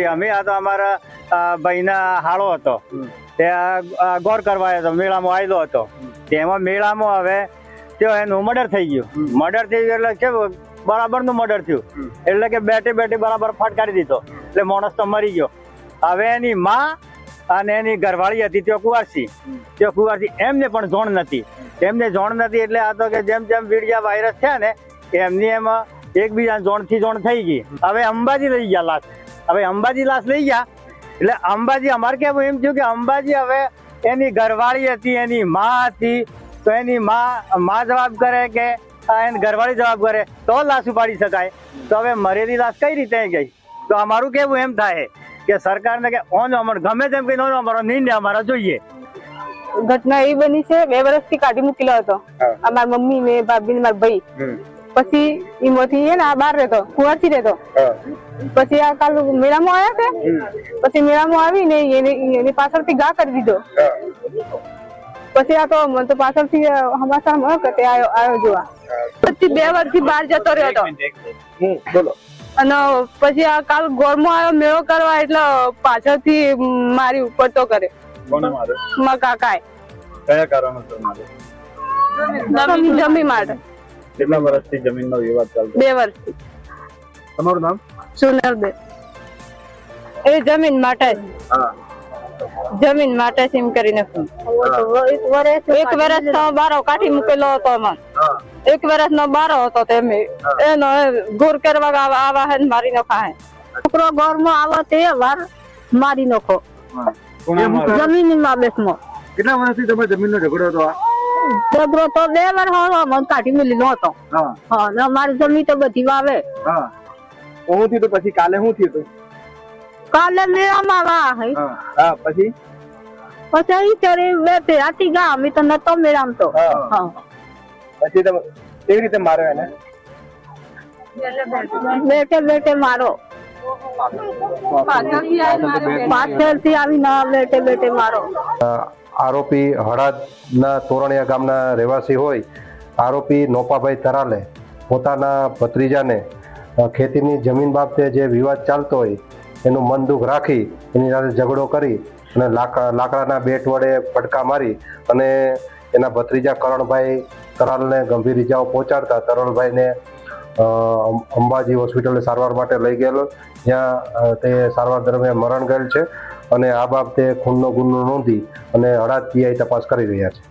અમે આ તો અમારા ભાઈના હાળો હતો ત્યાં ગોર કરવા આવ્યો હતો, મેળામાં આવેલો હતો. તેમાં મેળામાં હવે એનું મર્ડર થઈ ગયું. મર્ડર થઈ ગયું એટલે કેવું બરાબરનું મર્ડર થયું, એટલે કે બેઠે બેઠે બરાબર ફટકારી દીધો, એટલે માણસ તો મરી ગયો. હવે એની માં અને એની ઘરવાળી હતી તે કુંવારસી એમને પણ જોણ નથી. એટલે આ તો કે જેમ જેમ વીડિયા વાયરસ થયા ને એમની એમાં એકબીજા જોણથી જોણ થઈ ગઈ. હવે અંબાજી લઈ ગયા લાશ. લઈ ગયા એટલે અંબાજી અમારે કેવું એમ થયું કે અંબાજી હવે એની ઘરવાળી હતી, એની માં હતી, તો એની માં જવાબ કરે કે એની ઘરવાળી જવાબ કરે તો લાશ ઉપાડી શકાય. તો હવે મરેલી લાશ કઈ રીતે ગઈ? તો અમારું કેવું એમ થાય કે સરકારને કે ગમે તેમ કઈ અમારો નિર્ણય અમારા જોઈએ. ઘટના એ બની છે, 2 વર્ષથી કાઢી મૂકેલો હતો અમારા મમ્મી ને ભાભી ને મારા ભાઈ. પછી એમાંથી છે ને આ બહાર રહેતો, કુંવારથી રહેતો. પછી આ કાલ મેળામાં આવ્યા છે, પછી મેળામાં આવીને એની પાછળથી ઘા કરી દીધો. પછી આ તો પાછળથી સમાચાર મળ્યો કે તે આવ્યો જોવા. પછી 2 વર્ષથી બહાર જતો રહ્યો હતો. અને પછી આ કાલ ગોરમાં આવ્યો મેળો કરવા, એટલે પાછળથી મારી ઉપર તો કરે. કોને મારે? મારા કાકાએ. કયા કારણોસર મારે? જમીન માટે. કેટલા વર્ષથી જમીનનો વિવાદ ચાલતો? 2 વર્ષથી. તમારું નામ? સુનલબેન. એ જમીન માટે એમ કરીને 1 વર્ષનો બારો કાઢી મૂકેલો હતો. 1 વર્ષનો બારો હતો તેમે એનો ગોર કરવા આવા હે મારી નખા હે. છોકરો ગોરમાં આવે તે વાર મારી નખો જમીનમાં બેસમાં. કેટલા વર્ષથી તમે જમીનનો ઝઘડો હતો? ઝઘડો તો 2 વર્ષ મને કાઢી મેલી હતો. હા, મારી જમીન તો બધી વાવે. હું થયું તો પછી કાલે શું થયું હતું? કાલે મેળામાં પછી બે ભેરાથી ગા. અમે તો નતો મેળામાં તો. પછી તમે કેવી રીતે માર્યો એને? બેઠે મારો. પાછળથી આવીને બેઠે મારો. આરોપી હળાદના તોરણિયા ગામના રહેવાસી હોય. આરોપી નોપાભાઈ તરાલે પોતાના ભત્રીજાને ખેતીની જમીન બાબતે જે વિવાદ ચાલતો હોય એનું મન દુઃખ રાખી એની સાથે ઝઘડો કરી અને લાકડાના બેટ વડે ફટકા મારી અને એના ભત્રીજા કરણભાઈ તરાલને ગંભીર ઇજાઓ પહોંચાડતા તરણભાઈને અંબાજી હોસ્પિટલે સારવાર માટે લઈ ગયેલો, જ્યાં તે સારવાર દરમિયાન મરણ ગયેલ છે. અને આ બાબતે ખૂનનો ગુનો નોંધી અને હળાદ પીઆઈ તપાસ કરી રહ્યા છે.